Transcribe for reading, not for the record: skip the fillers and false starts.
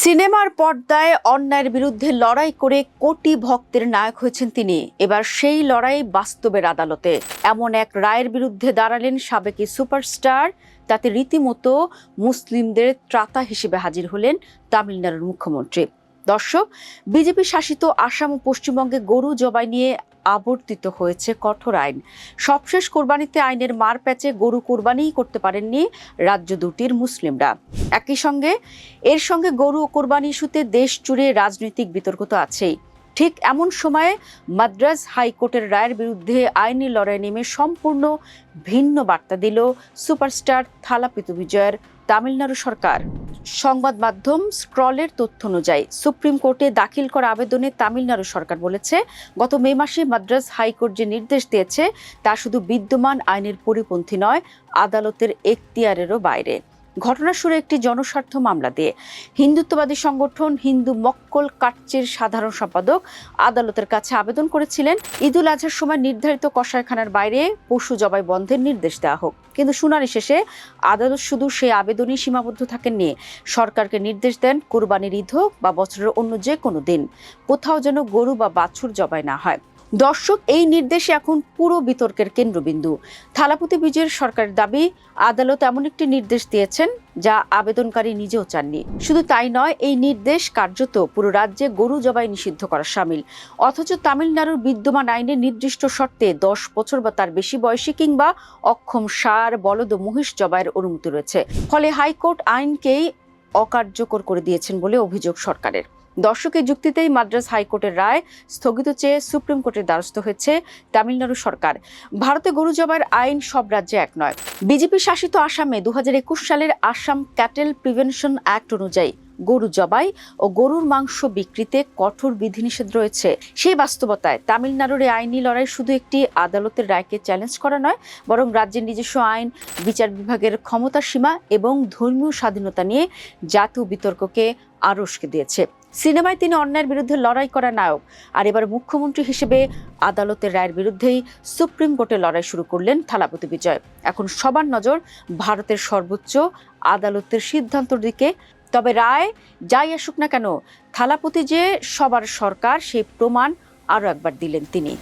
সিনেমার পর্দায় অন্যায়ের বিরুদ্ধে লড়াই করে কোটি ভক্তের নায়ক হয়েছেন তিনি। এবার সেই লড়াই বাস্তবের আদালতে। এমন এক রায়ের বিরুদ্ধে দাঁড়ালেন সাবেক সুপারস্টার। তাতে রীতিমতো মুসলিমদের ত্রাতা হিসেবে হাজির হলেন তামিলনাড়ুর মুখ্যমন্ত্রী। দর্শক, বিজেপি শাসিত আসাম ও পশ্চিমবঙ্গে গরু জবাই নিয়ে আবর্তিত হয়েছে কঠোর আইন। সবশেষ কোরবানিতে আইনের মার প্যাচে গরু কোরবানিই করতে পারেননি রাজ্য দুটির মুসলিমরা। একই সঙ্গে এর সঙ্গে গরু ও কোরবানি ইস্যুতে দেশ জুড়ে রাজনৈতিক বিতর্ক তো আছেই। ঠিক এমন সময়ে মাদ্রাজ হাইকোর্টের রায়ের বিরুদ্ধে আইনি লড়াই নেমে সম্পূর্ণ ভিন্ন বার্তা দিল সুপারস্টার থালাপতি বিজয়ের তামিলনাড়ু সরকার। সংবাদ মাধ্যম স্ক্রলের তথ্য অনুযায়ী সুপ্রিম কোর্টে দাখিল করা আবেদনে তামিলনাড়ু সরকার বলেছে, গত মে মাসে মাদ্রাজ হাইকোর্ট যে নির্দেশ দিয়েছে তা শুধু বিদ্যমান আইনের পরিপন্থী নয়, আদালতের এখতিয়ারেরও বাইরে। ঘটনার সুরে একটি জনস্বার্থ মামলা দিয়ে হিন্দুত্ববাদী সংগঠন হিন্দু মক্কল কাটচির সাধারণ সম্পাদক আদালতের কাছে আবেদন করেছিলেন ঈদুল আজহার সময় নির্ধারিত কসাইখানার বাইরে পশু জবাই বন্ধের নির্দেশ দেওয়া হোক। কিন্তু শুনানি শেষে আদালত শুধু সেই আবেদনই সীমাবদ্ধ থাকেননি, সরকারকে নির্দেশ দেন কোরবানির ঈদ হোক বা বছরের অন্য যে কোনো দিন কোথাও যেন গরু বা বাছুর জবাই না হয়। দর্শক, এই নির্দেশে এখন পুরো বিতর্কের কেন্দ্রবিন্দু। থালাপতি বিজয়ের সরকারের দাবি, আদালত এমন একটি নির্দেশ দিয়েছেন যা আবেদনকারী নিজেও চাননি। শুধু তাই নয়, এই নির্দেশ কার্যত পুরো রাজ্যে গরু জবাই নিষিদ্ধ করা শামিল। অথচ তামিলনাড়ুর বিদ্যমান আইনে নির্দিষ্ট শর্তে 10 বছর বা তার বেশি বয়সী কিংবা অক্ষম ষাঁড়, বলদ ও মহিষ জবাইয়ের অনুমতি রয়েছে। ফলে হাইকোর্ট আইনকেই অকার্যকর করে দিয়েছেন বলে অভিযোগ সরকারের। দর্শকের যুক্তিতেই মাদ্রাজ হাইকোর্টের রায় স্থগিত চেয়ে সুপ্রিম কোর্টের দ্বারস্থ হয়েছে তামিলনাড়ু সরকার। ভারতে গরু জবাইয়ের আইন সব রাজ্যে এক নয়। বিজেপি শাসিত আসামে 2021 সালের আসাম ক্যাটেল প্রিভেনশন অ্যাক্ট অনুযায়ী গরু জবাই ও গরুর মাংস বিক্রিতে কঠোর বিধিনিষেধ রয়েছে। সেই বাস্তবতায় তামিলনাড়ুর এই আইনি লড়াই শুধু একটি আদালতের রায়কে চ্যালেঞ্জ করা নয়, বরং রাজ্যের নিজস্ব আইন, বিচার বিভাগের ক্ষমতার সীমা এবং ধর্মীয় স্বাধীনতা নিয়ে জাতীয় বিতর্ককে আরো উস্কে দিয়েছে। সিনেমায় তিনি অন্যায়ের বিরুদ্ধে লড়াই করা নায়ক, আর এবার মুখ্যমন্ত্রী হিসেবে আদালতের রায়ের বিরুদ্ধেই সুপ্রিম কোর্টে লড়াই শুরু করলেন থালাপতি বিজয়। এখন সবার নজর ভারতের সর্বোচ্চ আদালতের সিদ্ধান্তের দিকে। তবে রায় যাই আসুক না কেন, থালাপতি যে সবার সরকার সেই প্রমাণ আরও একবার দিলেন তিনি।